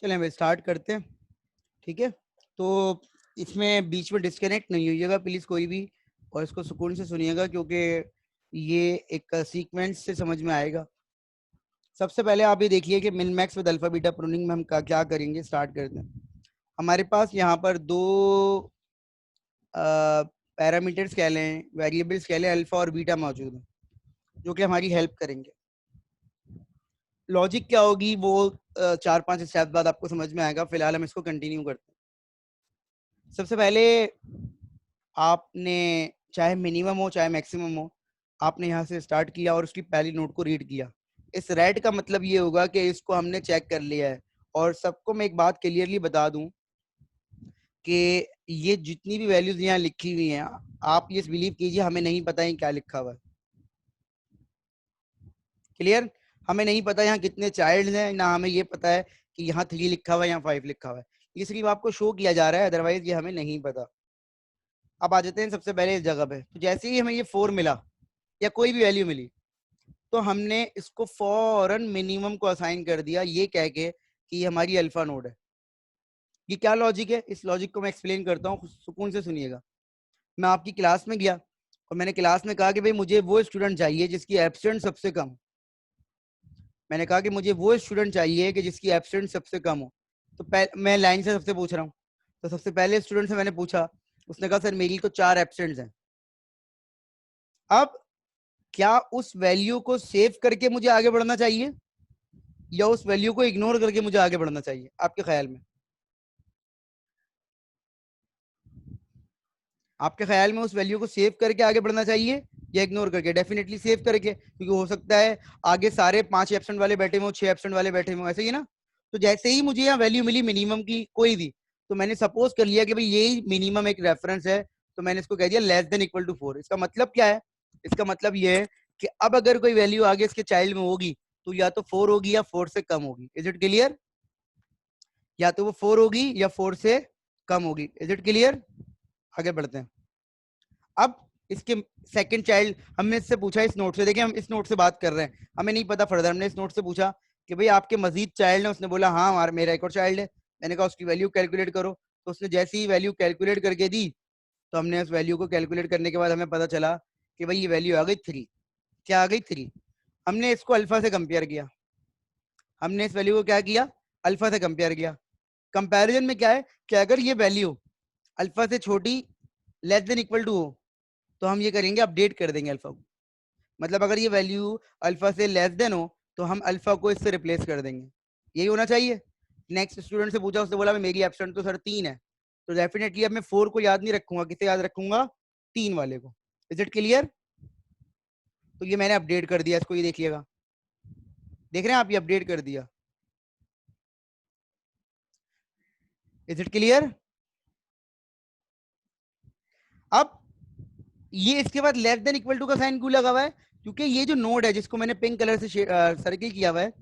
चलिए हम स्टार्ट करते हैं। ठीक है, तो इसमें बीच में डिस्कनेक्ट नहीं होइएगा प्लीज कोई भी, और इसको सुकून से सुनिएगा क्योंकि ये एक सीक्वेंस से समझ में आएगा। सबसे पहले आप ये देखिए कि min max with alpha beta pruning में हम क्या करेंगे। स्टार्ट करते हैं। हमारे पास यहाँ पर दो पैरामीटर्स कह लें, वेरिएबल्स कह लें, अल्फा और बीटा मौजूद हैं जो कि हमारी हेल्प करेंगे। लॉजिक क्या होगी वो 4-5 स्टेप बाद आपको समझ में आएगा। फिलहाल हम इसको कंटिन्यू करते हैं। सबसे पहले आपने, चाहे मिनिमम हो चाहे मैक्सिमम हो, आपने यहाँ से स्टार्ट किया और उसकी पहली नोट को रीड किया। इस रेड का मतलब ये होगा कि इसको हमने चेक कर लिया है। और सबको मैं एक बात क्लियरली बता दूं कि ये जितनी भी वैल्यूज यहाँ लिखी हुई हैं, आप ये बिलीव कीजिए हमें नहीं पता है क्या लिखा हुआ है। क्लियर? हमें नहीं पता यहाँ कितने चाइल्ड हैं, ना हमें ये पता है कि यहाँ 3 लिखा हुआ है, यहाँ 5 लिखा हुआ है। ये सिर्फ आपको शो किया जा रहा है, अदरवाइज ये हमें नहीं पता। अब आ जाते हैं सबसे पहले इस जगह पे। तो जैसे ही हमें ये 4 मिला या कोई भी वैल्यू मिली, तो हमने इसको फौरन मिनिमम को असाइन कर दिया, ये कह के कि ये हमारी अल्फा नोड है। ये क्या लॉजिक है? इस लॉजिक को मैं एक्सप्लेन करता हूँ, सुकून से सुनिएगा। मैं आपकी क्लास में गया और मैंने क्लास में कहा कि भाई मुझे वो स्टूडेंट चाहिए जिसकी एब्सेंट सबसे कम हो। मैंने कहा कि मुझे वो स्टूडेंट चाहिए कि जिसकी एब्सेंट सबसे कम हो। तो मैं लाइन से सबसे पूछ रहा हूँ। तो सबसे पहले स्टूडेंट से मैंने पूछा, उसने कहा सर मेरी तो 4 एब्सेंट्स हैं। अब क्या उस वैल्यू को सेव करके मुझे आगे बढ़ना चाहिए या उस वैल्यू को इग्नोर करके मुझे आगे बढ़ना चाहिए आपके ख्याल में? आपके ख्याल में उस वैल्यू को सेव करके आगे बढ़ना चाहिए या इग्नोर करके? डेफिनेटली सेव करके, क्योंकि हो सकता है आगे सारे 5 एब्सेंट वाले बैठे हो, 6 एब्सेंट वाले बैठे हो, ऐसे ही ना। तो जैसे ही मुझे यहाँ वैल्यू मिली मिनिमम की कोई भी, तो मैंने सपोज कर लिया कि भाई यही मिनिमम एक रेफरेंस है, तो मैंने इसको कह दिया लेस देन इक्वल टू 4। इसका मतलब क्या है? इसका मतलब ये है कि अब अगर कोई वैल्यू आगे इसके चाइल्ड में होगी तो या तो 4 होगी या 4 से कम होगी। Is it clear? या तो वो 4 होगी या 4 से कम होगी। Is it clear? आगे बढ़ते हैं। अब इसके सेकंड चाइल्ड हमने इससे पूछा, इस नोट से, देखिए हम इस नोट से बात कर रहे हैं, हमें नहीं पता फर्दर। हमने इस नोट से पूछा कि भाई आपके मजीद चाइल्ड है? उसने बोला हाँ हमारा मेरा एक और चाइल्ड है। मैंने कहा उसकी वैल्यू कैलकुलेट करो। तो उसने जैसी ही वैल्यू कैलकुलेट करके दी, तो हमने उस वैल्यू को कैलकुलेट करने के बाद हमें पता चला कि भाई ये वैल्यू आ गई 3। क्या आ गई? 3। हमने इसको अल्फा से कंपेयर किया। हमने इस वैल्यू को क्या किया? अल्फा से कंपेयर किया। कंपैरिजन में क्या है कि अगर ये वैल्यू अल्फा से छोटी, लेस देन इक्वल टू हो, तो हम ये करेंगे अपडेट कर देंगे अल्फा को। मतलब अगर ये वैल्यू अल्फा से लेस देन हो तो हम अल्फा को इससे रिप्लेस कर देंगे। यही होना चाहिए। नेक्स्ट स्टूडेंट से पूछा, उसने बोला मेरी एब्सेंट तो सर 3 है। तो डेफिनेटली अब मैं 4 को याद नहीं रखूंगा, किसे याद रखूंगा? 3 वाले को। Is it clear? तो ये मैंने अपडेट कर दिया, इसको ये देखिएगा। देख रहे हैं आप? ये अपडेट कर दिया। Is it clear? अब ये इसके बाद लेस देन इक्वल टू का साइन क्यों लगा हुआ है? क्योंकि ये जो नोड है जिसको मैंने पिंक कलर से सर्किल किया हुआ है,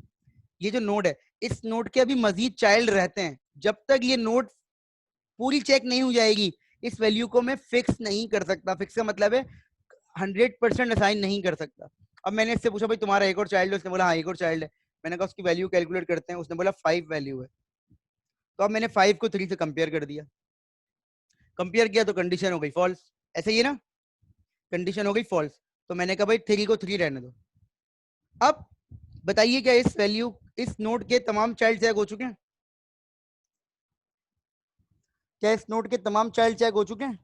ये जो नोड है, इस नोड के अभी मजीद चाइल्ड रहते हैं। जब तक ये नोड पूरी चेक नहीं हो जाएगी, इस वैल्यू को मैं फिक्स नहीं कर सकता। फिक्स का मतलब है 100% असाइन नहीं कर सकता। अब मैंने इससे पूछा भाई तुम्हारा एक और चाइल्ड है? उसने बोला हाँ एक और चाइल्ड है। मैंने कहा उसकी वैल्यू कैलकुलेट करते हैं। उसने बोला 5 वैल्यू है। तो अब मैंने 5 को 3 से कंपेयर कर दिया। कंपेयर किया तो कंडीशन हो गई फॉल्स। ऐसे ही ना, कंडीशन हो गई फॉल्स। तो मैंने कहा भाई 3 को 3 रहने दो। अब बताइए क्या इस नोड के तमाम चाइल्ड चेक हो चुके हैं? क्या इस नोड के तमाम चाइल्ड चेक हो चुके हैं?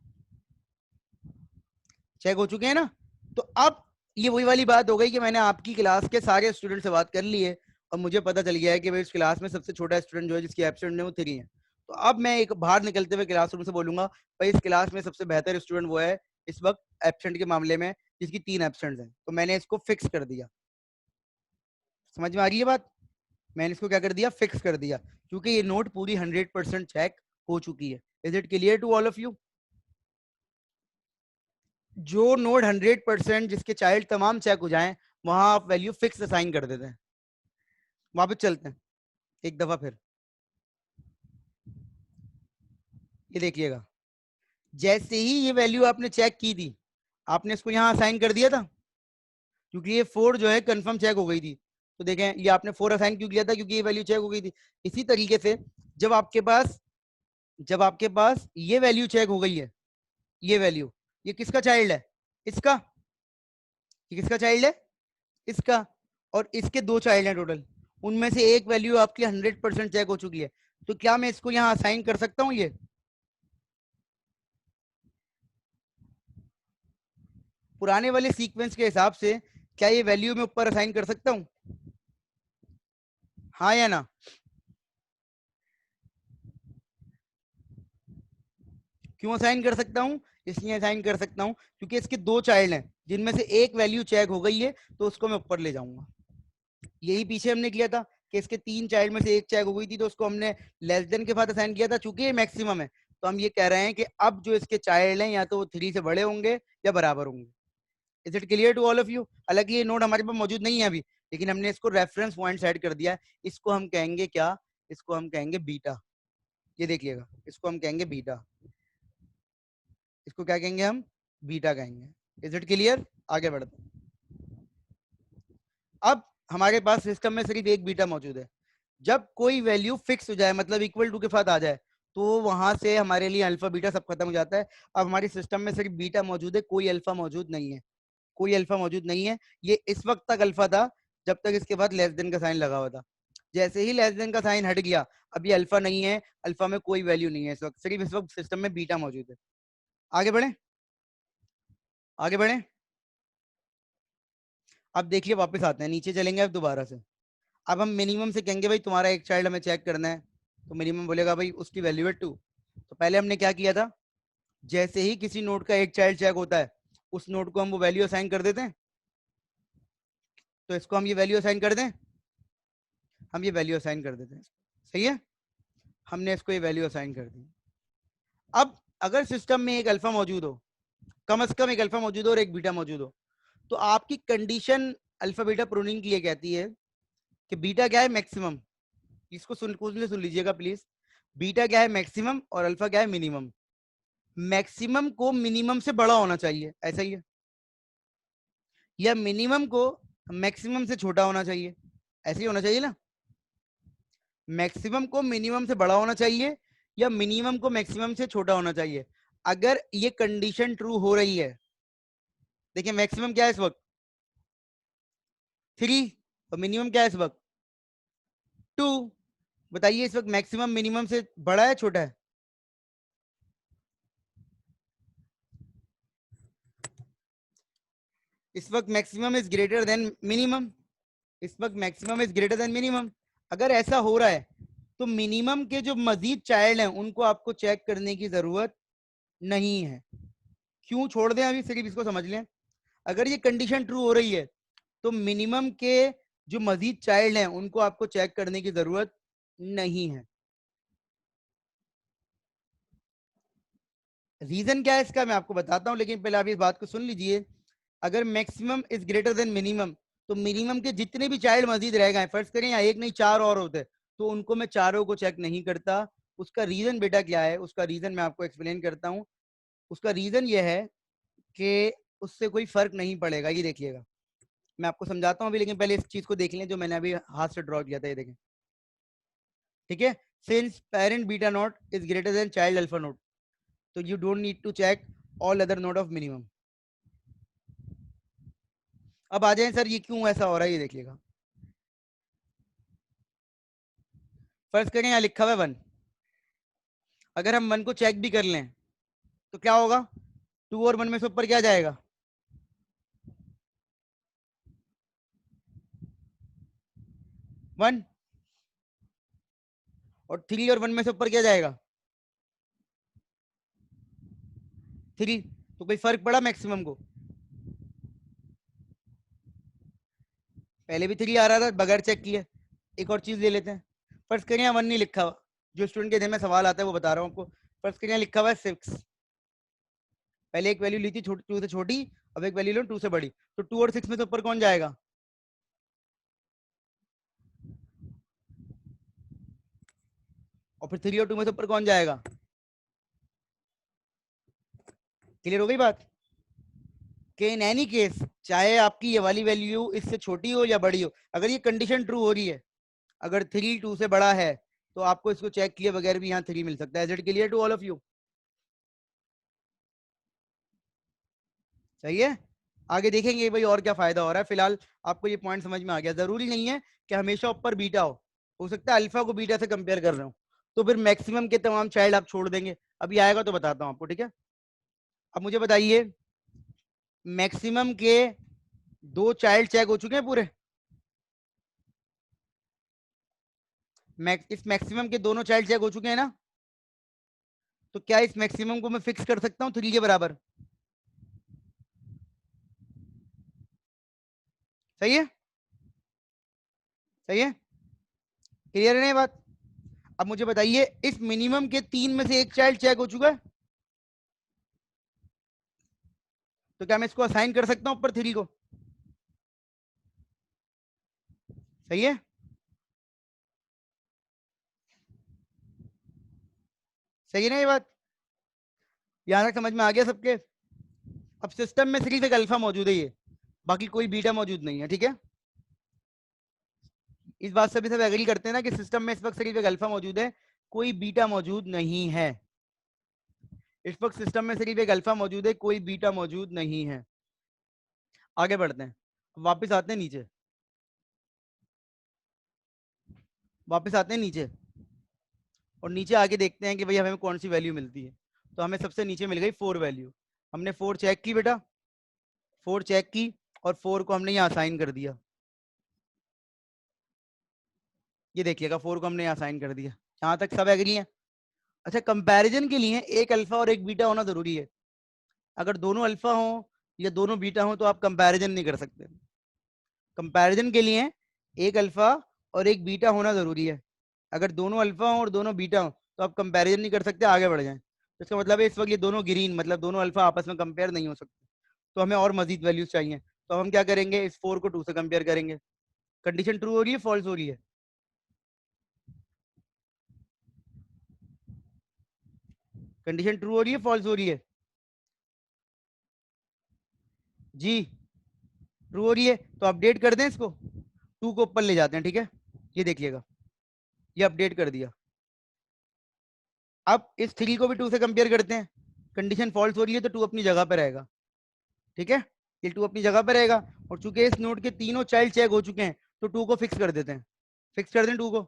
चेक हो चुके हैं ना। तो अब ये वही वाली बात हो गई कि मैंने आपकी क्लास के सारे स्टूडेंट से बात कर ली है और मुझे पता चल गया है कि भाई इस क्लास में सबसे छोटा स्टूडेंट जो है जिसकी एब्सेंट है वो 3 है। तो अब मैं एक बाहर निकलते हुए क्लासरूम से बोलूंगा भाई इस क्लास में सबसे बेहतर स्टूडेंट वो है इस वक्त एब्सेंट के मामले में जिसकी 3 एब्सेंट हैं। तो मैंने इसको फिक्स कर दिया। समझ में आ रही है बात? मैंने इसको क्या कर दिया? फिक्स कर दिया, क्योंकि ये नोट पूरी 100% चेक हो चुकी है। Is it clear to all of you? जो नोड 100% जिसके चाइल्ड तमाम चेक हो जाएं, वहां आप वैल्यू फिक्स असाइन कर देते हैं। वापस चलते हैं एक दफा फिर, ये देखिएगा। जैसे ही ये वैल्यू आपने चेक की थी, आपने इसको यहां असाइन कर दिया था, क्योंकि ये 4 जो है कंफर्म चेक हो गई थी। तो देखें ये आपने 4 असाइन क्यों किया था, क्योंकि ये वैल्यू चेक हो गई थी। इसी तरीके से जब आपके पास ये वैल्यू चेक हो गई है, ये वैल्यू, ये किसका चाइल्ड है, इसका, ये किसका चाइल्ड है, इसका, और इसके दो चाइल्ड हैं टोटल, उनमें से एक वैल्यू आपकी 100% चेक हो चुकी है। तो क्या मैं इसको यहां असाइन कर सकता हूं, ये पुराने वाले सीक्वेंस के हिसाब से क्या ये वैल्यू मैं ऊपर असाइन कर सकता हूं, हाँ या ना? क्यों असाइन कर सकता हूं, इसलिए असाइन कर सकता हूं क्योंकि इसके दो चाइल्ड हैं जिनमें से एक वैल्यू चेक हो गई है, तो उसको मैं ऊपर ले जाऊंगा। यही पीछे हमने किया था कि इसके तीन चाइल्ड में से एक चेक हो गई थी, तो उसको हमने लेस देन के साथ असाइन किया था। चूंकि ये मैक्सिमम है, तो हम ये कह रहे हैं कि अब जो इसके चाइल्ड हैं या तो वो 3 से बड़े होंगे या बराबर होंगे। Is it clear to all of you? हालांकि ये नोट हमारे पास मौजूद नहीं है अभी, लेकिन हमने इसको रेफरेंस पॉइंट सेट कर दिया है। इसको हम कहेंगे क्या, इसको हम कहेंगे बीटा। ये देखिएगा, इसको हम कहेंगे बीटा, इसको क्या कहेंगे हम, बीटा कहेंगे। Is it clear? आगे बढ़ते हैं। अब हमारे पास सिस्टम में सिर्फ एक बीटा मौजूद है। जब कोई वैल्यू फिक्स हो जाए, मतलब इक्वल टू के साथ आ जाए, तो वहां से हमारे लिए अल्फा बीटा सब खत्म हो जाता है। अब हमारे सिस्टम में सिर्फ बीटा मौजूद है, कोई अल्फा मौजूद नहीं है, कोई अल्फा मौजूद नहीं है। ये इस वक्त तक अल्फा था जब तक इसके बाद लेस देन का साइन लगा हुआ था। जैसे ही लेस देन का साइन हट गया, अब ये अल्फा नहीं है, अल्फा में कोई वैल्यू नहीं है इस वक्त, सिर्फ इस वक्त सिस्टम में बीटा मौजूद है। आगे बढ़े, आगे बढ़े। अब देखिए वापस आते हैं, नीचे चलेंगे अब दोबारा से। अब हम मिनिमम से कहेंगे भाई तुम्हारा एक चाइल्ड हमें चेक करना है, तो मिनिमम बोलेगा भाई उसकी वैल्यू है 2। तो पहले हमने क्या किया था, जैसे ही किसी नोड का एक चाइल्ड चेक होता है, उस नोड को हम वो वैल्यू असाइन कर देते हैं। तो इसको हम ये वैल्यू असाइन कर दें, हम ये वैल्यू असाइन कर देते हैं, सही है, हमने इसको ये वैल्यू असाइन कर दी। अब अगर सिस्टम में एक अल्फा मौजूद हो, कम से कम एक अल्फा मौजूद हो और एक बीटा मौजूद हो, तो आपकी कंडीशन अल्फा बीटा प्रूनिंग की ये कहती है कि बीटा क्या है, मैक्सिमम। इसको सुन लीजिएगा प्लीज। बीटा क्या है, मैक्सिमम, और अल्फा क्या है, मिनिमम। मैक्सिमम को मिनिमम से बड़ा होना चाहिए, ऐसा ही है, या मिनिमम को मैक्सिमम से छोटा होना चाहिए, ऐसे ही होना चाहिए ना। मैक्सिमम को मिनिमम से बड़ा होना चाहिए या मिनिमम को मैक्सिमम से छोटा होना चाहिए। अगर ये कंडीशन ट्रू हो रही है, देखिए मैक्सिमम क्या है इस वक्त, 3, और मिनिमम क्या है इस वक्त, 2। बताइए इस वक्त मैक्सिमम मिनिमम से बड़ा है, छोटा है? इस वक्त maximum is greater then minimum, इस वक्त maximum is greater then minimum. अगर ऐसा हो रहा है, तो मिनिमम के जो मजीद चाइल्ड हैं उनको आपको चेक करने की जरूरत नहीं है। क्यों छोड़ दें, अभी सिर्फ इसको समझ लें। अगर ये कंडीशन ट्रू हो रही है, तो मिनिमम के जो मजीद चाइल्ड हैं उनको आपको चेक करने की जरूरत नहीं है। रीजन क्या है इसका मैं आपको बताता हूं, लेकिन पहले आप इस बात को सुन लीजिए। अगर maximum is greater then minimum, तो मिनिमम के जितने भी चाइल्ड मजीद रह गए, फर्ज करें या एक नहीं चार और होते, तो उनको मैं चारों को चेक नहीं करता। उसका रीजन बेटा क्या है, उसका रीजन मैं आपको एक्सप्लेन करता हूं। उसका रीजन ये है कि उससे कोई फर्क नहीं पड़ेगा। ये देखिएगा, मैं आपको समझाता हूँ अभी, लेकिन पहले इस चीज को देख लें जो मैंने अभी हाथ से ड्रॉ किया था, ये देखें, ठीक है। Since parent beta node is greater than child alpha node, तो you don't need to check all other node of minimum. अब आ जाए सर ये क्यों ऐसा हो रहा है, ये देखिएगा। फर्ज करें यहाँ लिखा हुआ है 1, अगर हम 1 को चेक भी कर लें तो क्या होगा, 2 और 1 में से ऊपर क्या जाएगा, 1, और 3 और 1 में से ऊपर क्या जाएगा, 3। तो कोई फर्क पड़ा मैक्सिमम को, पहले भी 3 आ रहा था बगैर चेक किए। एक और चीज ले लेते हैं, फर्ज करें यहाँ 1 नहीं लिखा हुआ, जो स्टूडेंट के ध्यान में सवाल आता है वो बता रहा हूँ आपको। फर्ज करें यहाँ लिखा हुआ है 6, पहले एक वैल्यू ली थी 2 से छोटी, अब एक वैल्यू लो 2 से बड़ी, तो 2 और 6 में से ऊपर कौन जाएगा, और फिर 3 और 2 में से ऊपर कौन जाएगा। क्लियर हो गई बात, कि इन एनी केस चाहे आपकी ये वाली वैल्यू इससे छोटी हो या बड़ी हो, अगर ये कंडीशन ट्रू हो रही है, अगर 3 2 से बड़ा है, तो आपको इसको चेक किए बगैर भी यहाँ 3 मिल सकता है। Is it clear to all of you? सही है। आगे देखेंगे भाई और क्या फायदा हो रहा है। फिलहाल आपको ये पॉइंट समझ में आ गया। जरूरी नहीं है कि हमेशा ऊपर बीटा हो सकता है अल्फा को बीटा से कंपेयर कर रहे हो, तो फिर मैक्सिमम के तमाम चाइल्ड आप छोड़ देंगे। अभी आएगा तो बताता हूँ आपको, ठीक है। अब मुझे बताइए, मैक्सिमम के 2 चाइल्ड चेक हो चुके हैं पूरे? इस मैक्सिमम के दोनों चाइल्ड चेक हो चुके हैं ना? तो क्या इस मैक्सिमम को मैं फिक्स कर सकता हूँ 3 के बराबर? सही है? सही है? क्लियर है ना ये बात? अब मुझे बताइए, इस मिनिमम के 3 में से एक चाइल्ड चेक हो चुका है, तो क्या मैं इसको असाइन कर सकता हूं ऊपर 3 को? सही है? सही है ना ये बात? यहां तक समझ में आ गया सबके? अब सिस्टम में सिर्फ एक अल्फा मौजूद है, ये बाकी कोई बीटा मौजूद नहीं है, ठीक है। इस बात से भी सब एग्री करते हैं ना कि सिस्टम में इस वक्त सिर्फ एक अल्फा मौजूद है, कोई बीटा मौजूद नहीं है। इस वक्त सिस्टम में सिर्फ एक अल्फा मौजूद है, कोई बीटा मौजूद नहीं है। आगे बढ़ते हैं, वापस आते हैं नीचे। वापस आते हैं नीचे, और नीचे आके देखते हैं कि भाई हमें कौन सी वैल्यू मिलती है। तो हमें सबसे नीचे मिल गई 4 वैल्यू। हमने 4 चेक की बेटा, 4 चेक की, और 4 को हमने यहाँ असाइन कर दिया। ये देखिएगा, 4 को हमने यहाँ असाइन कर दिया। यहाँ तक सब एग्री हैं? अच्छा, कंपैरिजन के लिए एक अल्फा और एक बीटा होना जरूरी है। अगर दोनों अल्फा हो या दोनों बीटा हो तो आप कंपैरिजन नहीं कर सकते। कंपैरिजन के लिए एक अल्फा और एक बीटा होना जरूरी है। अगर दोनों अल्फा हो और दोनों बीटा हो तो आप कंपैरिजन नहीं कर सकते, आगे बढ़ जाएं। तो इसका मतलब है इस वक्त ये दोनों ग्रीन, मतलब दोनों अल्फा आपस में कंपेयर नहीं हो सकते। तो हमें और मजीद वैल्यूज चाहिए, तो हम क्या करेंगे, इस 4 को 2 से कंपेयर करेंगे। कंडीशन ट्रू हो रही है, फॉल्स हो रही है? कंडीशन ट्रू हो रही है, फॉल्स हो रही है? जी, ट्रू हो रही है। तो अपडेट कर दें इसको, 2 को ऊपर ले जाते हैं, ठीक है। ये देखिएगा, ये अपडेट कर दिया। अब इस 3 को भी 2 से कंपेयर करते हैं। कंडीशन फॉल्स हो रही है तो 2 अपनी जगह पर रहेगा, ठीक है। ये 2 अपनी जगह पर रहेगा, और चूंकि इस नोड के तीनों चाइल्ड चेक हो चुके हैं, तो 2 को फिक्स कर देते हैं। फिक्स कर दें 2 को।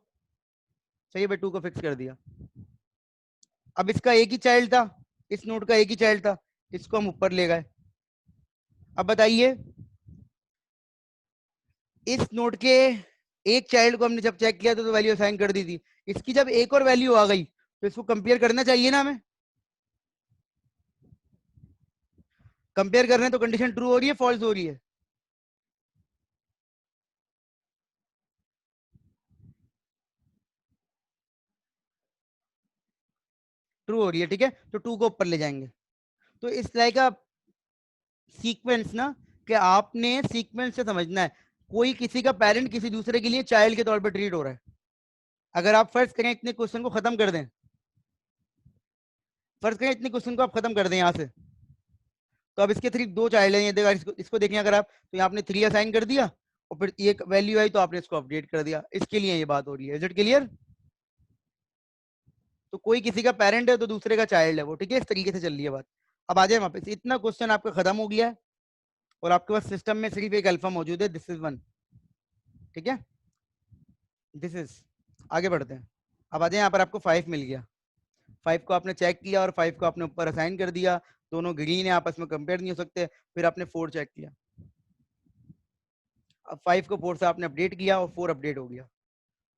सही है भाई, 2 को फिक्स कर दिया। अब इसका एक ही चाइल्ड था, इस नोड का एक ही चाइल्ड था, इसको हम ऊपर ले गए। अब बताइए, इस नोड के एक चाइल्ड को हमने जब चेक किया तो वैल्यू असाइन कर दी थी। इसकी जब एक और वैल्यू आ गई तो इसको कंपेयर करना चाहिए ना हमें? कंपेयर कर रहे हैं तो कंडीशन ट्रू हो रही है, फॉल्स हो रही है? ट्रू हो रही है, ठीक है। तो 2 को ऊपर ले जाएंगे। तो इस तरह का सीक्वेंस ना, कि आपने सीक्वेंस से समझना है। कोई किसी का पेरेंट किसी दूसरे के लिए चाइल्ड के तौर पर ट्रीट हो रहा है। अगर आप फर्ज करें इतने क्वेश्चन को खत्म कर दें, फर्ज करें इतने क्वेश्चन को आप खत्म कर दें यहाँ से, तो अब इसके सिर्फ 2 चाइल्ड हैं। ये देखा, इसको देखें अगर आप, तो यहाँ आपने 3 असाइन कर दिया, और फिर एक वैल्यू आई तो आपने इसको अपडेट कर दिया। इसके लिए ये बात हो रही है। Is it clear? तो कोई किसी का पेरेंट है तो दूसरे का चाइल्ड है वो, ठीक है। इस तरीके से चल रही है बात। अब आ जाए वापस, इतना क्वेश्चन आपका खत्म हो गया है, और आपके पास सिस्टम में सिर्फ एक अल्फा मौजूद है, दिस इज 1, ठीक है। दिस इज, आगे बढ़ते हैं। अब आ जाए, यहाँ पर आपको 5 मिल गया। 5 को आपने चेक किया और 5 को आपने ऊपर असाइन कर दिया। दोनों ग्रीन है, आपस में कंपेयर नहीं हो सकते। फिर आपने 4 चेक किया। अब 5 को 4 से आपने अपडेट किया और 4 अपडेट हो गया,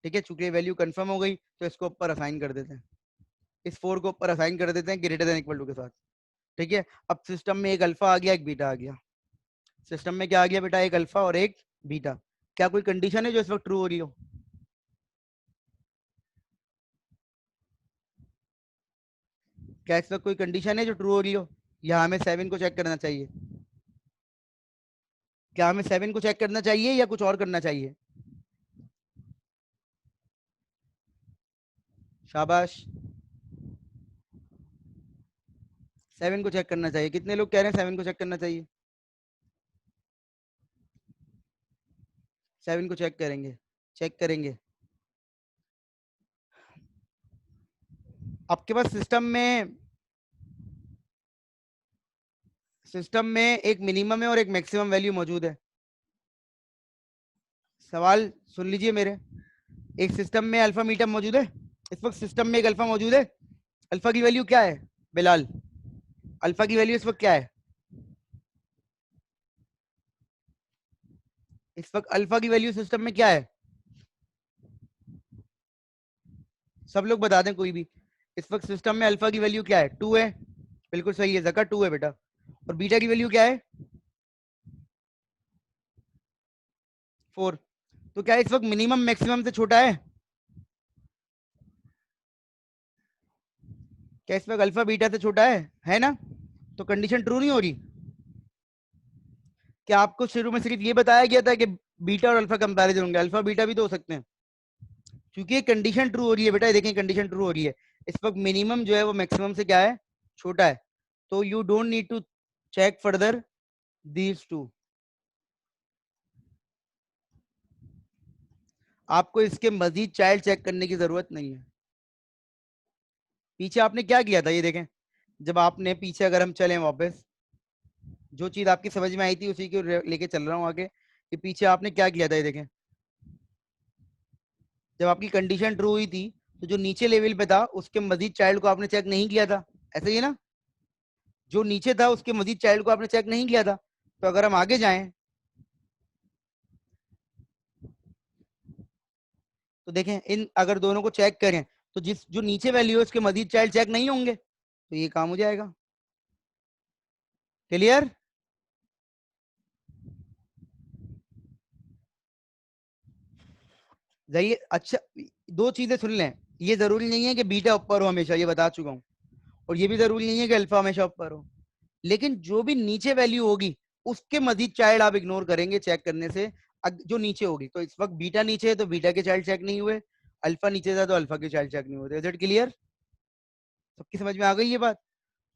ठीक है। चूंकि वैल्यू कंफर्म हो गई तो इसको ऊपर असाइन कर देते हैं। इस 4 को ऊपर असाइन कर देते हैं ग्रेटर देन इक्वल टू के साथ, ठीक है। अब सिस्टम में एक अल्फा आ गया, एक बीटा आ गया। सिस्टम में क्या आ गया बेटा, एक अल्फा और एक बीटा। क्या कोई कंडीशन है जो इस वक्त ट्रू हो रही हो? क्या इस वक्त कोई कंडीशन है जो ट्रू हो रही हो? या हमें 7 को चेक करना चाहिए? क्या हमें 7 को चेक करना चाहिए या कुछ और करना चाहिए? शाबाश, 7 को चेक करना चाहिए। कितने लोग कह रहे हैं 7 को चेक करना चाहिए? 7 को चेक करेंगे, चेक करेंगे। आपके पास सिस्टम में एक मिनिमम है और एक मैक्सिमम वैल्यू मौजूद है। सवाल सुन लीजिए मेरे। एक सिस्टम में अल्फा मीटर मौजूद है। इस वक्त सिस्टम में एक अल्फा मौजूद है। अल्फा की वैल्यू क्या है बिलाल? अल्फा की वैल्यू इस वक्त क्या है? इस वक्त अल्फा की वैल्यू सिस्टम में क्या है? सब लोग बता दें कोई भी। इस वक्त सिस्टम में अल्फा की वैल्यू क्या है? 2 है। बिल्कुल सही है जका, 2 है बेटा। और बीटा की वैल्यू क्या है? 4। तो क्या इस वक्त मिनिमम मैक्सिमम से छोटा है? क्या इस वक्त अल्फा बीटा से छोटा है ना? तो कंडीशन ट्रू नहीं हो रही। क्या आपको शुरू में सिर्फ ये बताया गया था कि बीटा और अल्फा कंपैरिजन होंगे? अल्फा बीटा भी तो हो सकते हैं। क्योंकि ये कंडीशन ट्रू हो रही है बेटा, ये देखें कंडीशन ट्रू हो रही है। इस वक्त मिनिमम जो है वो मैक्सिमम से क्या है? छोटा है। तो you don't need to check further these two. आपको इसके मजीद चाइल्ड चेक करने की जरूरत नहीं है। पीछे आपने क्या किया था ये देखें। जब आपने पीछे अगर हम चलें वापस, जो चीज आपकी समझ में आई थी उसी को लेके चल रहा हूँ आगे, कि पीछे आपने क्या किया था ये देखें। जब आपकी कंडीशन ट्रू हुई थी तो जो नीचे लेवल पे था उसके मजीद चाइल्ड को आपने चेक नहीं किया था, ऐसे ही है ना? जो नीचे था उसके मजीद चाइल्ड को आपने चेक नहीं किया था। तो अगर हम आगे जाएं तो देखें, इन अगर दोनों को चेक करें तो जिस जो नीचे वैल्यू है उसके मजीद चाइल्ड चेक नहीं होंगे, तो ये काम हो जाएगा। क्लियर? जाइए। अच्छा, दो चीजें सुन लें। ये जरूरी नहीं है कि बीटा ऊपर हो हमेशा, ये बता चुका हूं। और ये भी जरूरी नहीं है कि अल्फा हमेशा ऊपर हो। लेकिन जो भी नीचे वैल्यू होगी उसके मजीद चाइल्ड आप इग्नोर करेंगे चेक करने से। जो नीचे होगी, तो इस वक्त बीटा नीचे है तो बीटा के चाइल्ड चेक नहीं हुए। अल्फा नीचे था तो अल्फा के चाइल्ड चेक नहीं हुए। Is it clear? सबकी समझ में आ गई ये बात?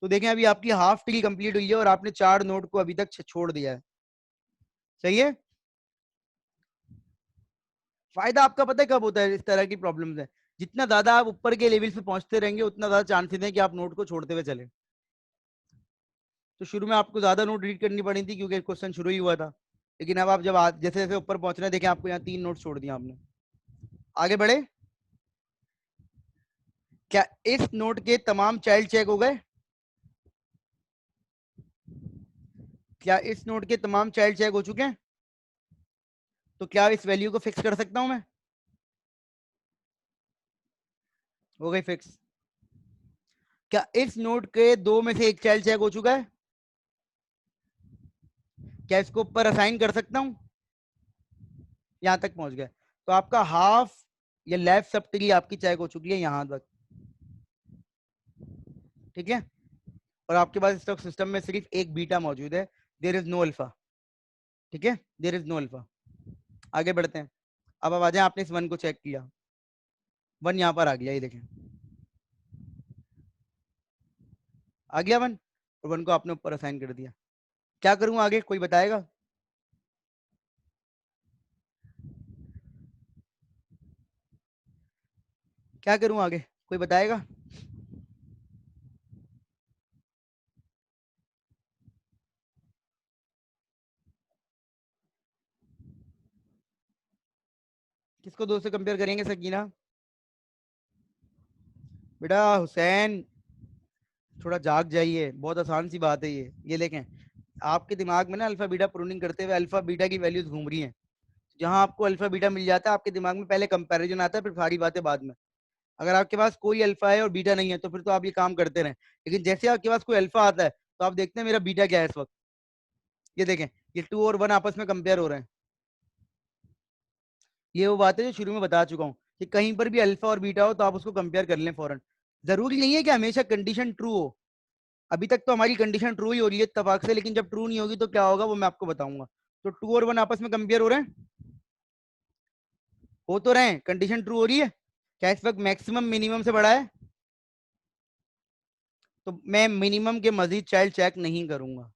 तो देखें, अभी आपकी हाफ ट्री कंप्लीट हुई है और आपने 4 नोड को अभी तक छोड़ दिया है। सही है? फायदा आपका पता है कब होता है इस तरह की प्रॉब्लम्स है? जितना ज्यादा आप ऊपर के लेवल पे पहुंचते रहेंगे उतना ज्यादा चांसेस है कि आप नोट को छोड़ते हुए चले। तो शुरू में आपको ज्यादा नोट रीड करनी पड़ी थी क्योंकि क्वेश्चन शुरू ही हुआ था। लेकिन अब आप जब जैसे जैसे ऊपर पहुंच रहे हैं, देखें आपको यहाँ 3 नोट छोड़ दिया आपने। आगे बढ़े। क्या इस नोट के तमाम चाइल्ड चेक हो गए? क्या इस नोट के तमाम चाइल्ड चेक हो चुके हैं? तो क्या इस वैल्यू को फिक्स कर सकता हूं मैं? हो गई फिक्स। क्या इस नोट के 2 में से एक चाइल्ड चेक हो चुका है? क्या इसको ऊपर असाइन कर सकता हूं? यहां तक पहुंच गए। तो आपका हाफ या लेफ्ट सब ट्री आपकी चेक हो चुकी है यहां तक। ठीक है? और आपके पास स्टॉक सिस्टम में सिर्फ एक बीटा मौजूद है। There is no alpha. ठीक है? There is no alpha. आगे बढ़ते हैं। अब आ जाए, आपने इस 1 को चेक किया, 1 यहां पर आ गया, ये देखें आ गया 1। और 1 को आपने ऊपर असाइन कर दिया। क्या करूं आगे, कोई बताएगा? क्या करूं आगे, कोई बताएगा? किसको 2 से कंपेयर करेंगे सकीना? बेटा हुसैन, थोड़ा जाग जाइए, बहुत आसान सी बात है ये देखें। आपके दिमाग में ना अल्फा बीटा प्रूनिंग करते हुए अल्फा बीटा की वैल्यूज घूम रही हैं। जहां आपको अल्फा बीटा मिल जाता है आपके दिमाग में पहले कंपैरिजन आता है, फिर सारी बातें बाद में। अगर आपके पास कोई अल्फा है और बीटा नहीं है तो फिर तो आप ये काम करते रहें। लेकिन जैसे आपके पास कोई अल्फा आता है तो आप देखते हैं मेरा बीटा क्या है इस वक्त। ये देखें, ये 2 और 1 आपस में कंपेयर हो रहे हैं। ये वो बात है जो शुरू में बता चुका हूँ कि कहीं पर भी अल्फा और बीटा हो तो आप उसको कंपेयर कर लें फौरन। जरूरी नहीं है कि हमेशा कंडीशन ट्रू हो। अभी तक तो हमारी कंडीशन ट्रू ही हो रही है इत्तेफाक से, लेकिन जब ट्रू नहीं होगी तो क्या होगा वो मैं आपको बताऊंगा। तो 2 और 1 आपस में कंपेयर हो रहे हैं, हो तो रहे हैं, कंडीशन ट्रू हो रही है। क्या इस वक्त मैक्सिमम मिनिमम से बड़ा है? तो मैं मिनिमम के मजीद चाइल्ड चेक नहीं करूंगा।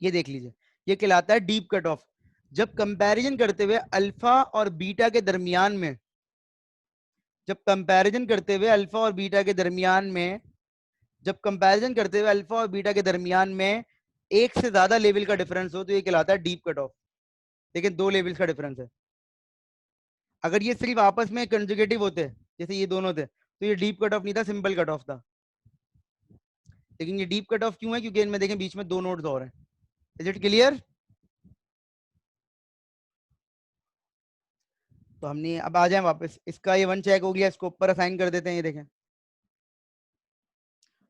ये देख लीजिए, ये कहलाता है डीप कट ऑफ। जब कंपैरिजन करते हुए अल्फा और बीटा के दरमियान में, जब कंपैरिजन करते हुए अल्फा और बीटा के दरमियान में, जब कंपैरिजन करते हुए अल्फा और बीटा के दरमियान में एक से ज्यादा लेवल का डिफरेंस हो तो ये कहलाता है डीप कट ऑफ। लेकिन 2 लेवल्स का डिफरेंस है। अगर ये सिर्फ आपस में कंजुगेटिव होते, जैसे ये दोनों थे, तो ये डीप कट ऑफ नहीं था, सिंपल कट ऑफ था। लेकिन ये डीप कट ऑफ क्यों है? क्योंकि इनमें देखें बीच में 2 नोड्स और हैं। Is it clear? तो हमने अब आ जाए वापस, इसका ये 1 चेक हो गया, इसको ऊपर असाइन कर देते हैं, ये देखें।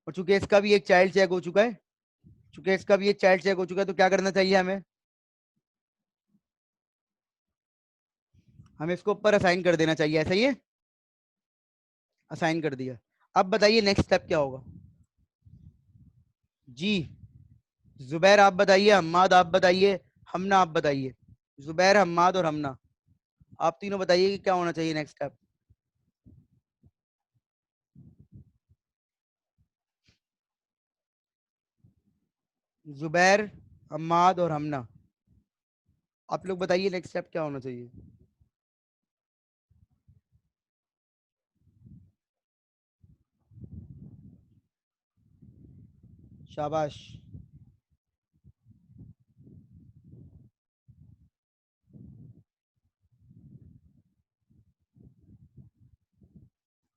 और चूंकि इसका भी एक चाइल्ड चेक हो चुका है, चूंकि इसका भी एक चाइल्ड चेक हो चुका है, तो क्या करना चाहिए हमें? हमें इसको ऊपर असाइन कर देना चाहिए, ऐसा ही है। असाइन कर दिया। अब बताइए नेक्स्ट स्टेप क्या होगा? जी जुबैर आप बताइए, हम्माद आप बताइए, हमना आप बताइए। जुबैर, हम्माद और हमना, आप तीनों बताइए कि क्या होना चाहिए नेक्स्ट स्टेप। जुबैर, हम्माद और हमना, आप लोग बताइए नेक्स्ट स्टेप क्या होना चाहिए। शाबाश।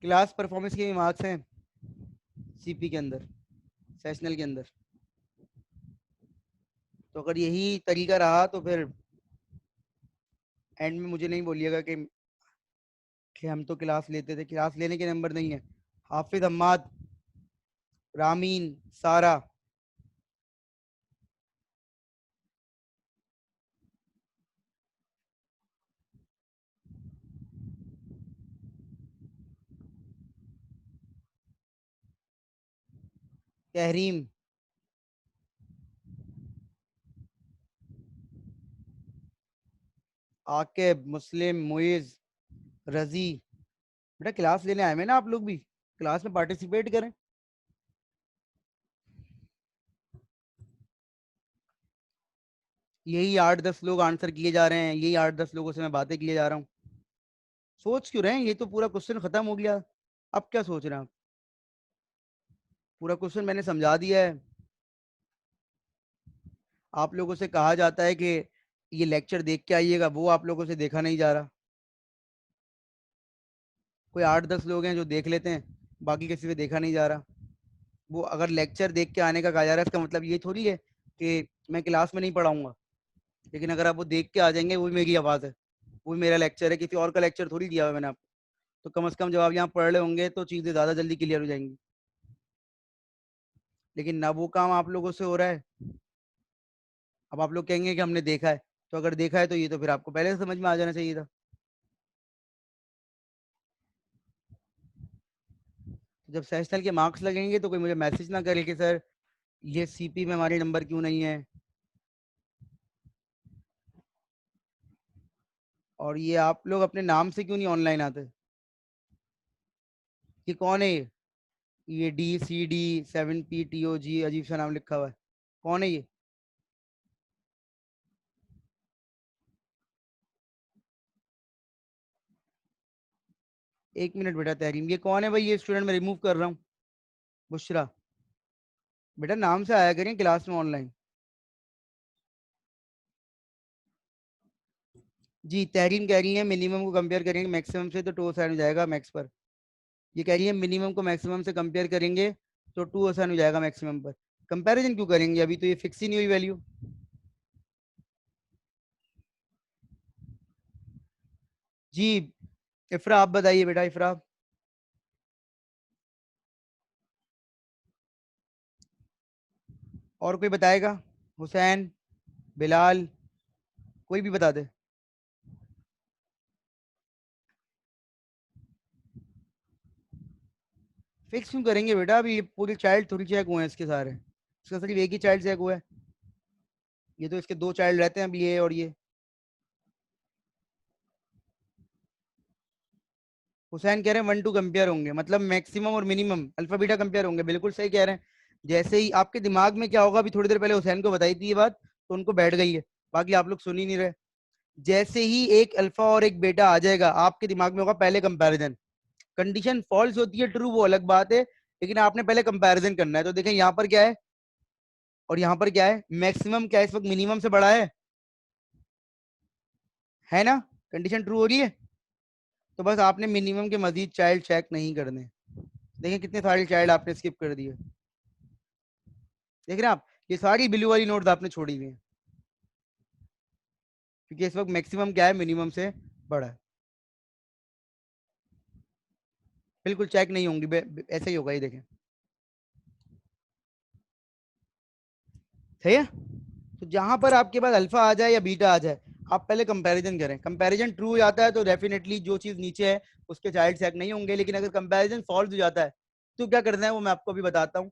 क्लास परफॉर्मेंस के मार्क्स हैं सीपी के अंदर, सेशनल के अंदर। तो अगर यही तरीका रहा तो फिर एंड में मुझे नहीं बोलिएगा कि हम तो क्लास लेते थे। क्लास लेने के नंबर नहीं है। हाफिज, अम्माद, रामीन, सारा, तहरीम, आकिब, मुस्लिम, मुइज, रजी। बेटा क्लास लेने आए हैं ना आप लोग भी, क्लास में पार्टिसिपेट करें। यही 8-10 लोग आंसर किए जा रहे हैं, यही 8-10 लोगों से मैं बातें किए जा रहा हूँ। सोच क्यों रहे हैं? ये तो पूरा क्वेश्चन खत्म हो गया। अब क्या सोच रहे हैं आप? पूरा क्वेश्चन मैंने समझा दिया है। आप लोगों से कहा जाता है कि ये लेक्चर देख के आइएगा, वो आप लोगों से देखा नहीं जा रहा। कोई 8-10 लोग हैं जो देख लेते हैं, बाकी किसी से देखा नहीं जा रहा। वो अगर लेक्चर देख के आने का कहा जा रहा है, इसका मतलब ये थोड़ी है कि मैं क्लास में नहीं पढ़ाऊंगा। लेकिन अगर आप वो देख के आ जाएंगे, वो भी मेरी आवाज़ है, वो भी मेरा लेक्चर है, किसी और का लेक्चर थोड़ी दिया हुआ है मैंने आपको। तो कम से कम जब आप यहाँ पढ़ रहे होंगे तो चीज़ें ज़्यादा जल्दी क्लियर हो जाएंगी। लेकिन ना वो काम आप लोगों से हो रहा है। अब आप लोग कहेंगे कि हमने देखा है, तो अगर देखा है तो ये तो फिर आपको पहले से समझ में आ जाना चाहिए था। जब सेशनल के मार्क्स लगेंगे तो कोई मुझे मैसेज ना करे कि सर ये सीपी में हमारे नंबर क्यों नहीं है, और ये आप लोग अपने नाम से क्यों नहीं ऑनलाइन आते। ये कौन है ये DCD7PTOG अजीब सा नाम लिखा हुआ है, कौन है ये? एक मिनट बेटा तहरीम, ये कौन है भाई? ये स्टूडेंट मैं रिमूव कर रहा हूँ। बुशरा, बेटा नाम से आया करें क्लास में ऑनलाइन। जी तहरीम कह रही है मिनिमम को कंपेयर करेंगे मैक्सिमम से तो 2 आसान हो जाएगा मैक्स पर। ये कह रही है मिनिमम को मैक्सिमम से कंपेयर करेंगे तो 2 आसान हो जाएगा मैक्सिमम पर। कंपैरिजन क्यों करेंगे? अभी तो ये फिक्स ही नहीं हुई वैल्यू। जी इफ्रा आप बताइए बेटा, इफ्रा। और कोई बताएगा? हुसैन, बिलाल, कोई भी बता दे। फिक्स क्यों करेंगे बेटा? अभी ये पूरे चाइल्ड थोड़ी चेक हुए हैं इसके सारे, इसका सिर्फ एक ही चाइल्ड चेक हुआ है। ये तो इसके 2 चाइल्ड रहते हैं अभी, ये और ये। हुसैन कह रहे हैं 1-2 कंपेयर होंगे, मतलब मैक्सिमम और मिनिमम अल्फा बीटा कंपेयर होंगे। बिल्कुल सही कह रहे हैं। जैसे ही आपके दिमाग में क्या होगा, अभी थोड़ी देर पहले हुसैन को बताई थी ये बात, तो उनको बैठ गई है, बाकी आप लोग सुन ही नहीं रहे। जैसे ही एक अल्फा और एक बीटा आ जाएगा, आपके दिमाग में होगा पहले कंपैरिजन। कंडीशन फॉल्स होती है ट्रू वो अलग बात है, लेकिन आपने पहले कंपैरिजन करना है। तो देखें यहाँ पर क्या है और यहाँ पर क्या है, मैक्सिमम क्या है इस वक्त मिनिमम से बड़ा है ना। कंडीशन ट्रू हो रही है, तो बस आपने मिनिमम के मजीद चाइल्ड चेक नहीं करने। देखिए कितने सारे चाइल्ड आपने स्किप कर दिए, देख रहे हैं आप, ये सारी ब्लू वाली नोट्स आपने छोड़ी हुई है, क्योंकि इस वक्त मैक्सिमम क्या है मिनिमम से बड़ा है। बिल्कुल चेक नहीं होंगी, ऐसे ही होगा, ये देखें सही है। तो जहां पर आपके पास अल्फा आ जाए या बीटा आ जाए, आप पहले कंपैरिजन करें। कंपैरिजन ट्रू हो जाता है तो डेफिनेटली जो चीज नीचे है उसके चाइल्ड चेक नहीं होंगे, लेकिन अगर कंपैरिजन फॉल्स हो जाता है तो क्या करना है वो मैं आपको अभी बताता हूँ।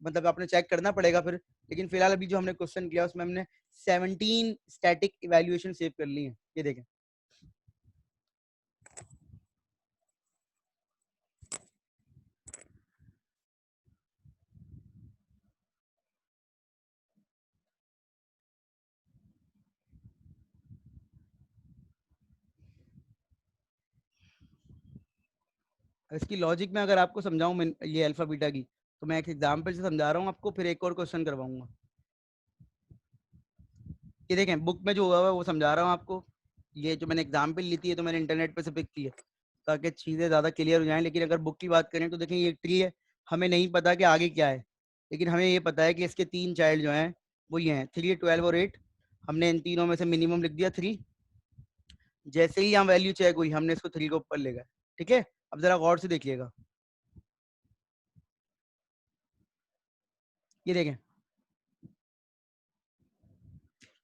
मतलब आपने चेक करना पड़ेगा फिर, लेकिन फिलहाल अभी जो हमने क्वेश्चन किया उसमें हमने 17 स्टैटिक इवैल्यूएशन सेव कर ली है, ये देखें। इसकी लॉजिक में अगर आपको समझाऊं मैं ये अल्फा बीटा की, तो मैं एक एग्जांपल से समझा रहा हूँ आपको, फिर एक और क्वेश्चन करवाऊंगा। ये देखें बुक में जो हुआ हुआ है वो समझा रहा हूँ आपको। ये जो मैंने एग्जाम्पल ली थी ये तो मैंने इंटरनेट पे से पिक की है ताकि चीज़ें ज़्यादा क्लियर हो जाएं। लेकिन अगर बुक की बात करें तो देखें ये ट्री है, हमें नहीं पता कि आगे क्या है, लेकिन हमें ये पता है कि इसके 3 चाइल्ड जो हैं वो ये हैं 3, 12 और 8। हमने इन तीनों में से मिनिमम लिख दिया 3। जैसे ही यहाँ वैल्यू चेक हुई हमने इसको 3 को ऊपर ले गए, ठीक है। अब जरा गौर से देखिएगा, ये देखें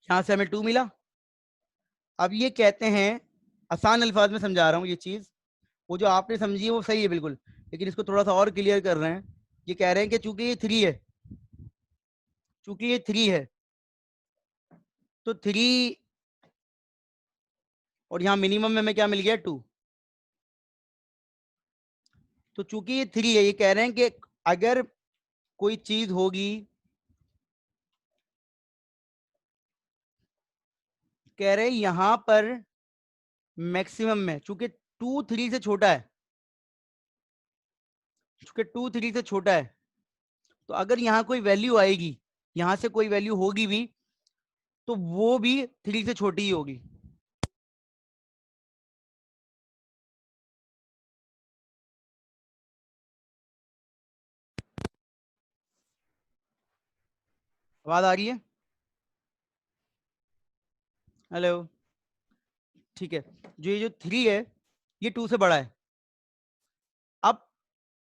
यहाँ से हमें 2 मिला। अब ये कहते हैं, आसान अल्फाज में समझा रहा हूँ ये चीज़, वो जो आपने समझी है वो सही है बिल्कुल, लेकिन इसको थोड़ा सा और क्लियर कर रहे हैं। ये कह रहे हैं कि चूंकि ये 3 है, चूंकि ये 3 है तो 3 और यहाँ मिनिमम में हमें क्या मिल गया 2। तो चूंकि ये 3 है, ये कह रहे हैं कि अगर कोई चीज होगी, कह रहे हैं यहां पर मैक्सिमम में, चूंकि 2 3 से छोटा है, चूंकि 2 3 से छोटा है, तो अगर यहाँ कोई वैल्यू आएगी, यहां से कोई वैल्यू होगी भी, तो वो भी 3 से छोटी ही होगी। आवाज आ रही है? हेलो, ठीक है। जो ये जो 3 है ये 2 से बड़ा है। अब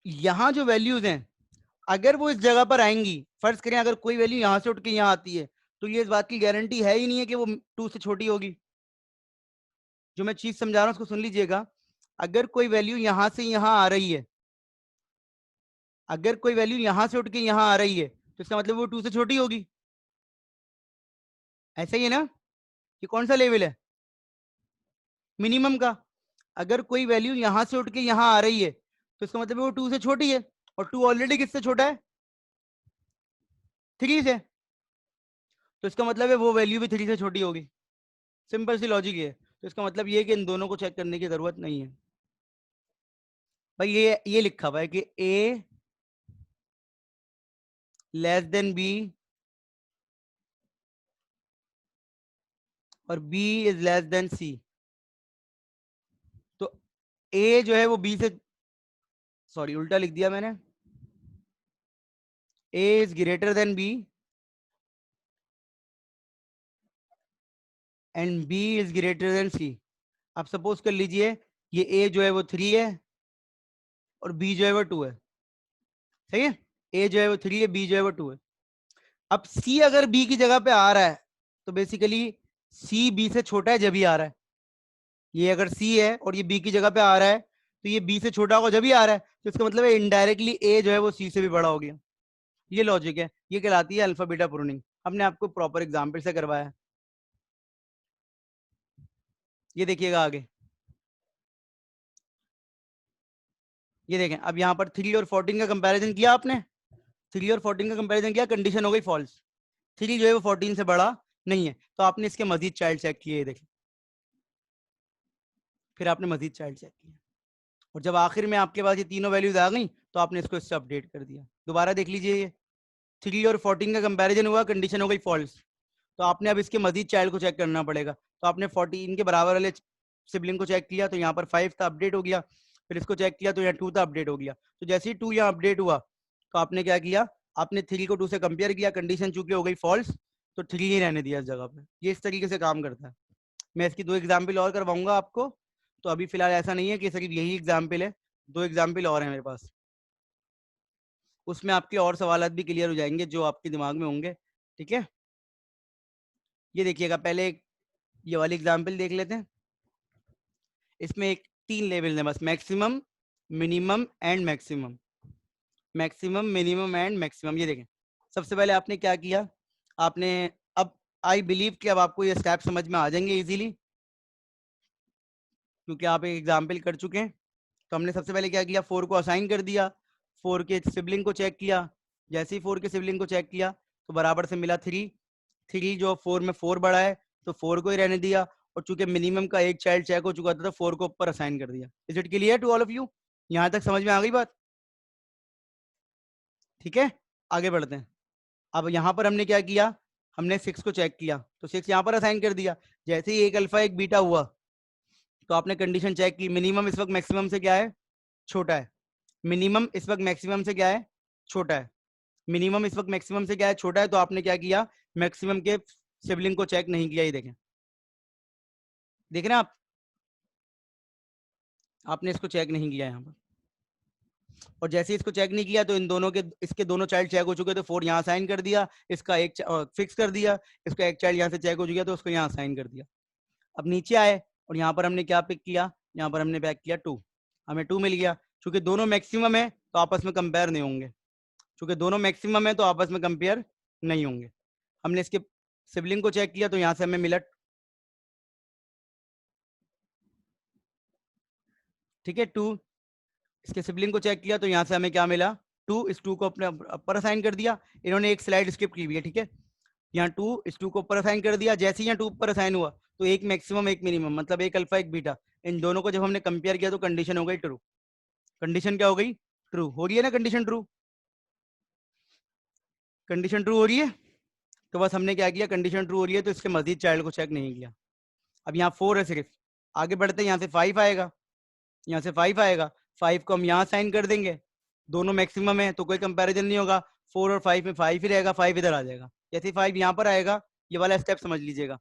यहाँ जो वैल्यूज हैं अगर वो इस जगह पर आएंगी, फर्ज करें अगर कोई वैल्यू यहां से उठ के यहाँ आती है, तो ये इस बात की गारंटी है ही नहीं है कि वो 2 से छोटी होगी। जो मैं चीज समझा रहा हूँ उसको सुन लीजिएगा। अगर कोई वैल्यू यहां से यहाँ आ रही है, अगर कोई वैल्यू यहां से उठ के यहाँ आ रही है, तो इसका मतलब वो 2 से छोटी होगी। ऐसा ही है ना? ये कौन सा लेवल है? मिनिमम का। अगर कोई वैल्यू यहां से उठ के यहाँ आ रही है, तो इसका मतलब वो 2 से छोटी है, और 2 ऑलरेडी किससे छोटा है? 3 से। तो इसका मतलब है वो वैल्यू भी 3 से छोटी होगी। सिंपल सी लॉजिक है। तो इसका मतलब ये है कि इन दोनों को चेक करने की जरूरत नहीं है भाई। ये लिखा हुआ है कि ए लेस देन बी और बी इज लेस देन सी। तो ए जो है वो बी से, सॉरी उल्टा लिख दिया मैंने, A is greater than B and B is greater than C. आप सपोज कर लीजिए ये ए जो है वो 3 है और बी जो है वो 2 है, सही है। ए जो है वो 3 है, बी जो है वो 2 है। अब सी अगर बी की जगह पे आ रहा है, तो बेसिकली सी बी से छोटा है जब ही आ रहा है। ये अगर सी है और ये बी की जगह पे आ रहा है, तो ये बी से छोटा होगा जब ही आ रहा है, तो इसका मतलब है इनडायरेक्टली ए जो है वो सी से भी बड़ा हो गया। ये लॉजिक है, ये कहलाती है अल्फा बीटा प्रूनिंग। हमने आपको प्रॉपर एग्जाम्पल से करवाया है। ये देखिएगा आगे, ये देखें। अब यहाँ पर 3 और 14 का कंपैरिजन किया आपने, 3 और 14 का कंपैरिजन किया, कंडीशन हो गई फॉल्स। 3 जो है वो 14 से बड़ा नहीं है, तो आपने इसके मजीद चाइल्ड चेक किए, ये देखें। फिर आपने मजीद चाइल्ड चेक किया, और जब आखिर में आपके पास ये तीनों वैल्यूज आ गई तो आपने इसको इससे अपडेट कर दिया। दोबारा देख लीजिए, ये 3 और 14 का कंपैरिजन हुआ, कंडीशन हो गई फॉल्स, तो आपने अब इसके मजीद चाइल्ड को चेक करना पड़ेगा। तो आपने 14 के बराबर वाले सिबलिंग को चेक किया तो यहाँ पर 5 था, अपडेट हो गया। फिर इसको चेक किया तो यहाँ 2 था, अपडेट हो गया। तो जैसे ही 2 यहाँ अपडेट हुआ तो आपने क्या किया, आपने 3 को 2 से कंपेयर किया, कंडीशन चूंकि हो गई फॉल्स तो 3 ही रहने दिया इस जगह पे। ये इस तरीके से काम करता है। मैं इसकी 2 एग्जाम्पल और करवाऊंगा आपको, तो अभी फिलहाल ऐसा नहीं है कि सिर्फ यही एग्जाम्पल है, 2 एग्जाम्पल और हैं मेरे पास, उसमें आपके और सवाल भी क्लियर हो जाएंगे जो आपके दिमाग में होंगे। ठीक है, ये देखिएगा, पहले ये वाली एग्जाम्पल देख लेते हैं। इसमें एक 3 लेवल है बस, maximum, minimum and maximum. Maximum, minimum and maximum. ये देखें, सबसे पहले आपने क्या किया, आपने अब आई बिलीव कि अब आपको ये स्टेप समझ में आ जाएंगे इजीली, क्योंकि आप एक एग्जाम्पल कर चुके हैं। तो हमने सबसे पहले क्या किया, 4 को असाइन कर दिया, 4 के सिबलिंग को चेक किया। जैसे ही 4 के सिबलिंग को चेक किया तो बराबर से मिला 3। 3 जो 4 में 4 बड़ा है तो 4 को ही रहने दिया, और चूंकि मिनिमम का एक चाइल्ड चेक हो चुका था तो 4 को ऊपर असाइन कर दिया। Is it clear to all of you? यहाँ तक समझ में आ गई बात? ठीक है, आगे बढ़ते हैं। अब यहाँ पर हमने क्या किया, हमने 6 को चेक किया तो 6 यहाँ पर असाइन कर दिया। जैसे ही एक अल्फा एक बीटा हुआ तो आपने कंडीशन चेक की, मिनिमम इस वक्त मैक्सिमम से क्या है, छोटा है। मिनिमम इस वक्त मैक्सिमम से क्या है, छोटा है। मिनिमम इस वक्त मैक्सिमम से क्या है, छोटा है। तो आपने क्या किया, मैक्सिमम के सिबलिंग को चेक नहीं किया। ये देखें, देख रहे हैं आप, आपने इसको चेक नहीं किया यहाँ पर। और जैसे इसको चेक नहीं किया तो इन दोनों के, इसके दोनों चाइल्ड चेक हो चुके, तो 4 यहाँ साइन कर दिया, इसका एक फिक्स कर दिया, इसका एक चाइल्ड यहाँ से चेक हो चुका तो उसको यहाँ साइन कर दिया। अब नीचे आए और यहाँ पर हमने क्या पिक किया, यहाँ पर हमने पैक किया 2, हमें 2 मिल गया। चूंकि दोनों मैक्सिमम है तो आपस में कंपेयर नहीं होंगे, चूंकि दोनों मैक्सिमम है तो आपस में कंपेयर नहीं होंगे। हमने इसके सिबलिंग को चेक किया तो यहाँ से हमें मिला, ठीक है, 2। इसके सिबलिंग को चेक किया तो यहाँ से हमें क्या मिला, 2। इस 2 को अपने ऊपर असाइन कर दिया। इन्होंने एक स्लाइड स्किप की हुई है, ठीक है। यहाँ 2, इस 2 को ऊपर असाइन कर दिया। जैसे ही यहाँ 2 ऊपर असाइन हुआ तो एक मैक्सिमम एक मिनिमम, मतलब एक अल्फा एक बीटा, इन दोनों को जब हमने कंपेयर किया तो कंडीशन हो गई ट्रू। कंडीशन क्या हो गई, ट्रू हो रही है ना, कंडीशन ट्रू, कंडीशन ट्रू हो रही है। तो बस हमने क्या किया, कंडीशन ट्रू हो रही है तो इसके मजीद चाइल्ड को चेक नहीं किया। अब यहाँ 4 है सिर्फ, आगे बढ़ते हैं, यहाँ से 5 आएगा, यहाँ से 5 आएगा, 5 को हम यहाँ साइन कर देंगे, दोनों मैक्सिमम है तो कोई कंपैरिजन नहीं होगा। 4 और 5 में 5 ही रहेगा, 5 इधर आ जाएगा। जैसे 5 यहाँ पर आएगा, ये वाला स्टेप समझ लीजिएगा।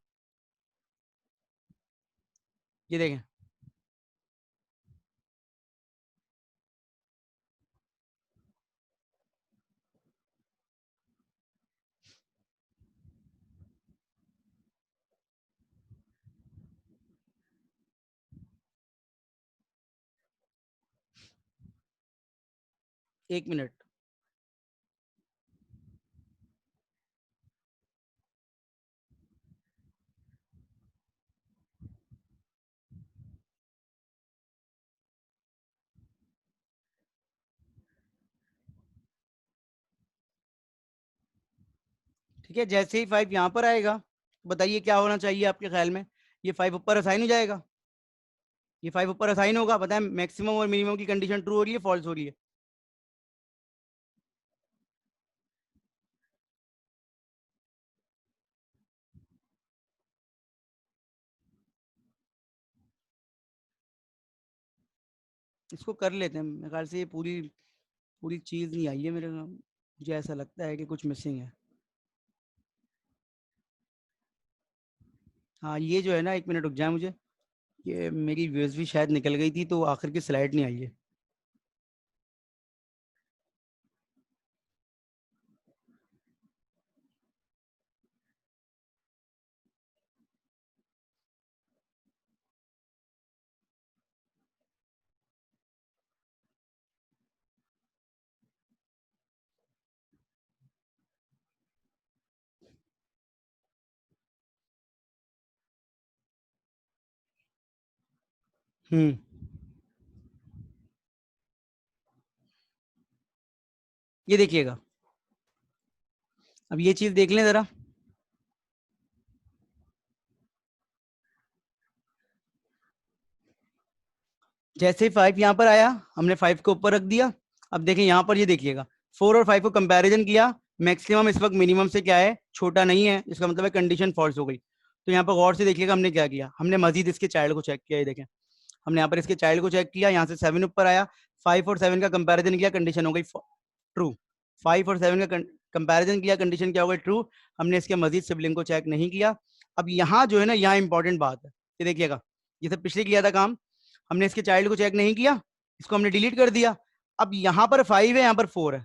ये देखें, 1 मिनट। ठीक है, जैसे ही 5 यहाँ पर आएगा, बताइए क्या होना चाहिए आपके ख्याल में, ये 5 ऊपर असाइन हो जाएगा। ये 5 ऊपर असाइन होगा, बताएं मैक्सिमम और मिनिमम की कंडीशन ट्रू हो रही है, फॉल्स हो रही है। इसको कर लेते हैं, मेरे ख्याल से ये पूरी पूरी चीज़ नहीं आई है मेरे, मुझे ऐसा लगता है कि कुछ मिसिंग है। हाँ, ये जो है ना, 1 मिनट रुक जाए मुझे, ये मेरी यूएसबी शायद निकल गई थी तो आखिर की स्लाइड नहीं आई है। हम्म, ये देखिएगा, अब ये चीज़ देख लें ज़रा। जैसे ही 5 यहाँ पर आया, हमने 5 को ऊपर रख दिया। अब देखें यहाँ पर, ये देखिएगा 4 और 5 को कंपैरिजन किया, मैक्सिमम इस वक्त मिनिमम से क्या है, छोटा नहीं है, इसका मतलब है कंडीशन फॉल्स हो गई। तो यहाँ पर गौर से देखिएगा हमने क्या किया, हमने मजीद इसके चाइल्ड को चेक किया। ये देखें, हमने यहाँ पर इसके चाइल्ड को चेक किया, यहाँ से 7 ऊपर आया, 5 और 7 का कंपैरिजन किया, कंडीशन हो गई ट्रू। 5 और 7 का कंपैरिजन किया, कंडीशन क्या हो गई, ट्रू। हमने इसके मजीद सिबलिंग को चेक नहीं किया। अब यहाँ जो है ना, यहाँ इंपॉर्टेंट बात है, ये देखिएगा, ये सब पिछले किया था काम, हमने इसके चाइल्ड को चेक नहीं किया, इसको हमने डिलीट कर दिया। अब यहाँ पर 5 है, यहाँ पर 4 है,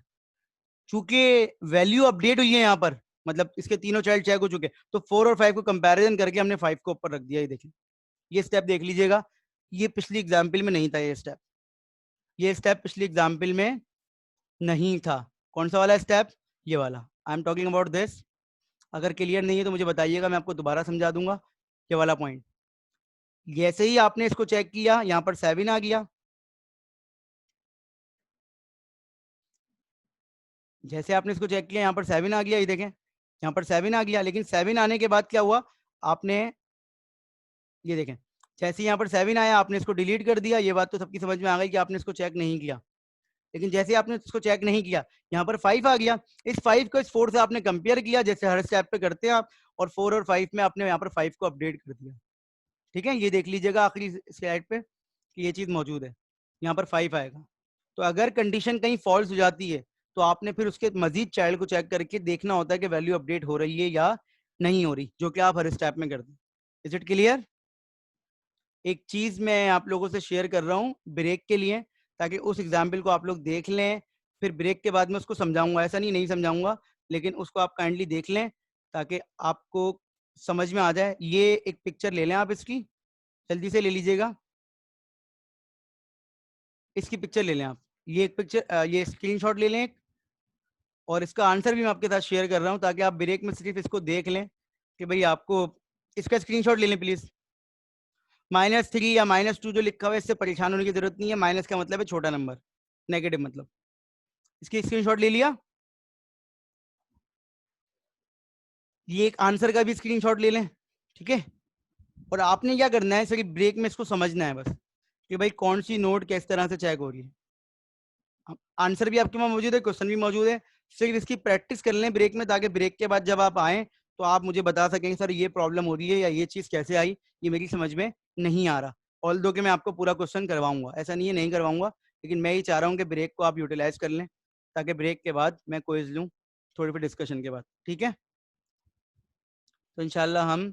चूंकि वैल्यू अपडेट हुई है यहाँ पर, मतलब इसके तीनों चाइल्ड चेक हो चुके, तो 4 और 5 को कंपैरिजन करके हमने 5 को ऊपर रख दिया। ये देखिए, ये स्टेप देख लीजिएगा, ये पिछली एग्जाम्पल में नहीं था। ये स्टेप पिछली एग्जाम्पल में नहीं था। कौन सा वाला स्टेप, ये वाला, I am talking about this. अगर क्लियर नहीं है तो मुझे बताइएगा, मैं आपको दोबारा समझा दूंगा ये वाला पॉइंट। जैसे ही आपने इसको चेक किया, यहाँ पर 7 आ गया, जैसे आपने इसको चेक किया यहाँ पर 7 आ गया, ये देखें यहाँ पर 7 आ गया। लेकिन 7 आने के बाद क्या हुआ, आपने ये देखें, जैसे यहाँ पर 7 आया, आपने इसको डिलीट कर दिया। ये बात तो सबकी समझ में आ गई कि आपने इसको चेक नहीं किया। लेकिन जैसे आपने इसको चेक नहीं किया, यहाँ पर 5 आ गया, इस 5 को इस 4 से आपने कंपेयर किया, जैसे हर स्टेप पे करते हैं आप, और 4 और 5 में आपने यहाँ पर 5 को अपडेट कर दिया। ठीक है, ये देख लीजिएगा आखिरी स्लाइड पे कि ये चीज मौजूद है, यहाँ पर 5 आएगा। तो अगर कंडीशन कहीं फॉल्स हो जाती है, तो आपने फिर उसके मजीद चाइल्ड को चेक करके देखना होता है कि वैल्यू अपडेट हो रही है या नहीं हो रही, जो कि आप हर स्टेप में करते हैं। Is it clear? एक चीज मैं आप लोगों से शेयर कर रहा हूँ ब्रेक के लिए, ताकि उस एग्जाम्पल को आप लोग देख लें, फिर ब्रेक के बाद में उसको समझाऊंगा। ऐसा नहीं समझाऊंगा, लेकिन उसको आप काइंडली देख लें ताकि आपको समझ में आ जाए। ये एक पिक्चर ले लें आप, इसकी जल्दी से ले लीजिएगा, इसकी पिक्चर ले लें आप। ये एक पिक्चर, ये स्क्रीनशॉट ले लें एक, और इसका आंसर भी मैं आपके साथ शेयर कर रहा हूँ, ताकि आप ब्रेक में सिर्फ इसको देख लें कि भाई आपको इसका स्क्रीनशॉट ले लें प्लीज। -3 या -2 जो लिखा हुआ है, इससे परेशान होने की जरूरत नहीं है। माइनस का मतलब है छोटा नंबर, नेगेटिव मतलब। इसकी स्क्रीनशॉट ले लिया, ये एक आंसर का भी स्क्रीनशॉट ले लें, ठीक है। और आपने क्या करना है, सिर्फ ब्रेक में इसको समझना है बस, कि भाई कौन सी नोट किस तरह से चेक हो रही है। आंसर भी आपके पास मौजूद है, क्वेश्चन भी मौजूद है, सिर्फ इसकी प्रैक्टिस कर लें ब्रेक में, ताकि ब्रेक के बाद जब आप आए तो आप मुझे बता सकें सर ये प्रॉब्लम हो रही है, या ये चीज़ कैसे आई, ये मेरी समझ में नहीं आ रहा। ऑल दो कि मैं आपको पूरा क्वेश्चन करवाऊंगा, ऐसा नहीं है नहीं करवाऊंगा, लेकिन मैं ही चाह रहा हूँ कि ब्रेक को आप यूटिलाइज कर लें, ताकि ब्रेक के बाद मैं क्विज लूँ थोड़ी फिर डिस्कशन के बाद, ठीक है। तो इंशाल्लाह हम